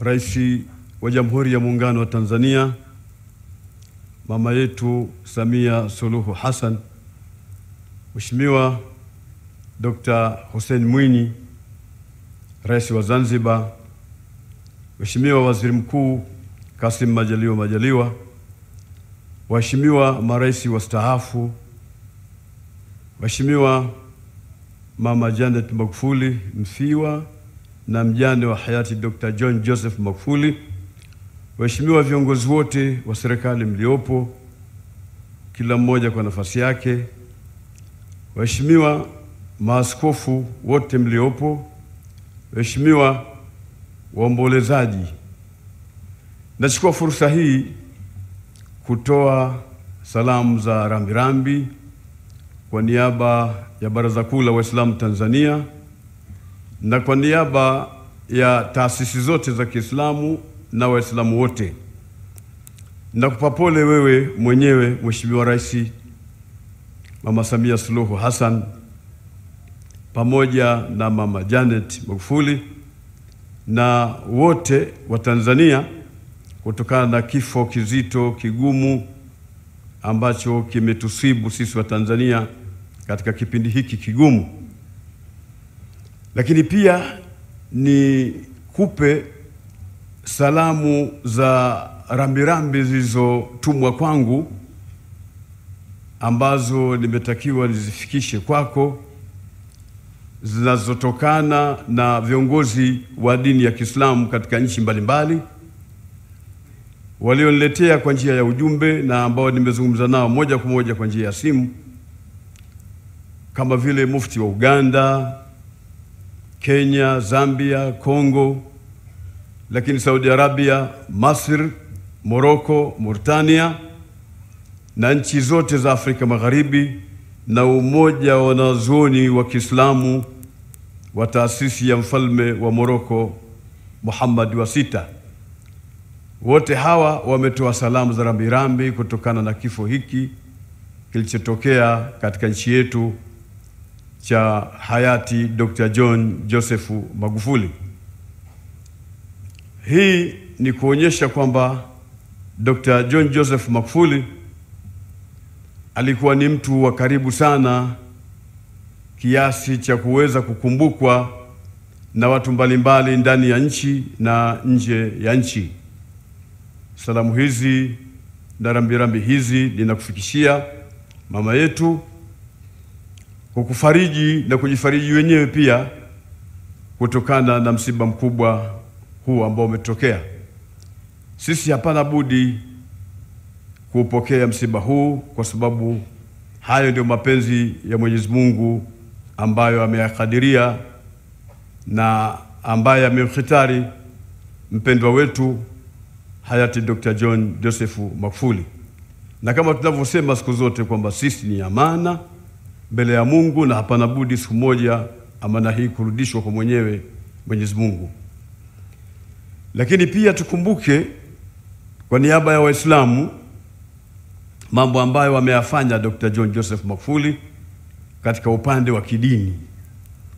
Rais wa Jamhuri ya Muungano wa Tanzania, mama yetu Samia Suluhu Hassan, Mheshimiwa Dr. Hussein Mwinyi, Rais wa Zanzibar, Mheshimiwa Waziri Mkuu Kassim Majaliwa, waheshimiwa marais wastaafu, Mheshimiwa Mama Janet Magufuli mfiwa na mjane wa hayati Dr. John Joseph Magufuli, waheshimiwa viongozi wote wa serikali mliopo, kila mmoja kwa nafasi yake, waheshimiwa maaskofu wote mliopo, waheshimiwa waombolezaji, nachukua fursa hii kutoa salamu za rambirambi kwa niaba ya Baraza Kuu la Waislamu Tanzania na kwa niaba ya taasisi zote za Kiislamu na Waislamu wote, na kupa pole wewe mwenyewe Mheshimiwa Rais Mama Samia Suluhu Hassan pamoja na Mama Janet Magufuli na wote wa Tanzania kutokana na kifo kizito kigumu ambacho kimetusibu sisi wa Tanzania katika kipindi hiki kigumu. Lakini pia ni kupe salamu za rambirambi zilizotumwa kwangu ambazo nimetakiwa nizifikishe kwako, zinazotokana na viongozi wa dini ya Kiislamu katika nchi mbalimbali walioniletea kwa njia ya ujumbe na ambao nimezungumza nao moja kwa moja kwa njia ya simu, kama vile mufti wa Uganda, Kenya, Zambia, Kongo, lakini Saudi Arabia, Masr, Morocco, Mauritania na nchi zote za Afrika Magharibi na umoja wa wanazuoni wa Kiislamu wa taasisi ya mfalme wa Morocco Muhammad wa Sita. Wote hawa wametoa salamu za rambirambi kutokana na kifo hiki kilichotokea katika nchi yetu cha hayati Dr. John Joseph Magufuli. Hii ni kuonyesha kwamba Dr. John Joseph Magufuli alikuwa ni mtu wa karibu sana kiasi cha kuweza kukumbukwa na watu mbalimbali ndani ya nchi na nje ya nchi. Salamu hizi na rambirambi hizi ninakufikishia mama yetu, kukufariji na kujifariji wenyewe pia kutokana na msiba mkubwa huu ambao umetokea. Sisi hapana budi kuupokea msiba huu kwa sababu hayo ndio mapenzi ya Mwenyezi Mungu ambayo ameyakadiria na ambaye amemkhitari mpendwa wetu hayati Dr. John Joseph Magufuli. Na kama tunavyosema siku zote kwamba sisi ni amana mbele ya Mungu na hapana budi siku moja amana hii kurudishwa kwa mwenyewe Mwenyezi Mungu. Lakini pia tukumbuke kwa niaba ya Waislamu mambo ambayo wameyafanya Dr. John Joseph Magufuli katika upande wa kidini.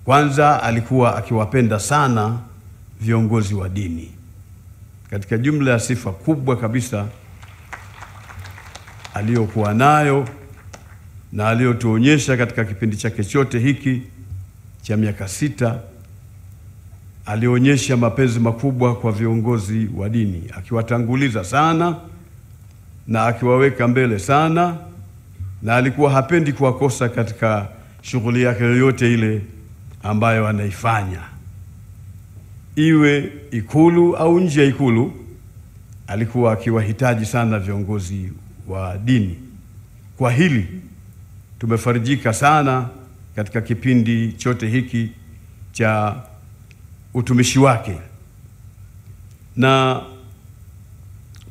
Kwanza alikuwa akiwapenda sana viongozi wa dini. Katika jumla ya sifa kubwa kabisa aliyokuwa nayo na aliyotuonyesha katika kipindi chake chote hiki cha miaka 6, alionyesha mapenzi makubwa kwa viongozi wa dini, akiwatanguliza sana na akiwaweka mbele sana, na alikuwa hapendi kuwakosa katika shughuli yake yoyote ile ambayo anaifanya, iwe Ikulu au nje ya Ikulu. Alikuwa akiwahitaji sana viongozi wa dini. Kwa hili tumefarijika sana katika kipindi chote hiki cha utumishi wake, na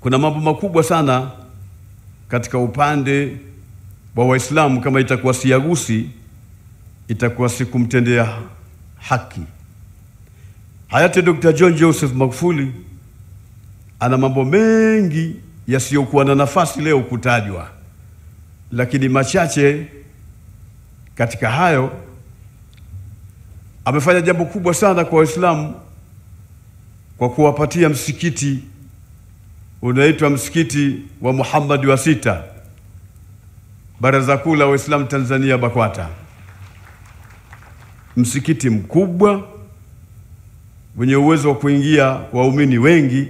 kuna mambo makubwa sana katika upande wa Waislamu. Kama itakuwa siagusi, itakuwa sikumtendea haki. Hayati Dr. John Joseph Magufuli ana mambo mengi yasiyokuwa na nafasi leo kutajwa, lakini machache katika hayo, amefanya jambo kubwa sana kwa Waislamu kwa kuwapatia msikiti unaitwa msikiti wa Muhammad wa sita, Baraza Kuu la Waislamu Tanzania BAKWATA. Msikiti mkubwa wenye uwezo wa kuingia waumini wengi.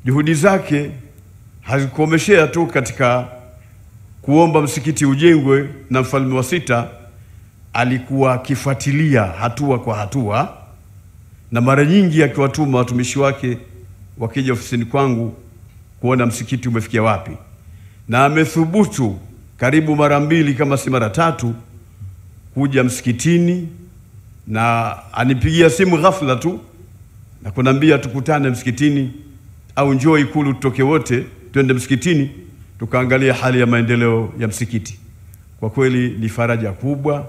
Juhudi zake hazikomeshea tu katika kuomba msikiti ujengwe na mfalme wa sita. Alikuwa akifuatilia hatua kwa hatua, na mara nyingi akiwatuma watumishi wake wakija ofisini kwangu kuona msikiti umefikia wapi, na amethubutu karibu mara mbili kama si mara tatu kuja msikitini, na anipigia simu ghafla tu na kunambia tukutane msikitini au njoo Ikulu, tutoke wote twende msikitini tukaangalia hali ya maendeleo ya msikiti. Kwa kweli ni faraja kubwa,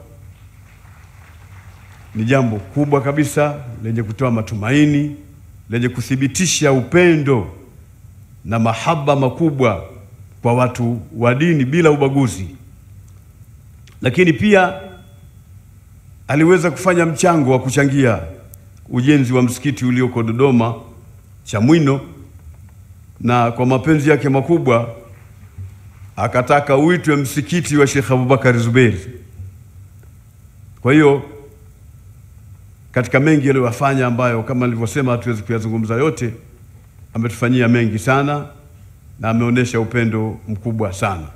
ni jambo kubwa kabisa lenye kutoa matumaini, lenye kuthibitisha upendo na mahaba makubwa kwa watu wa dini bila ubaguzi. Lakini pia aliweza kufanya mchango wa kuchangia ujenzi wa msikiti ulioko Dodoma Chamwino, na kwa mapenzi yake makubwa akataka uitwe msikiti wa Sheikh Abubakar Zuberi. Kwa hiyo katika mengi aliyofanya ambayo kama nilivyosema hatuwezi kuyazungumza yote, ametufanyia mengi sana na ameonyesha upendo mkubwa sana.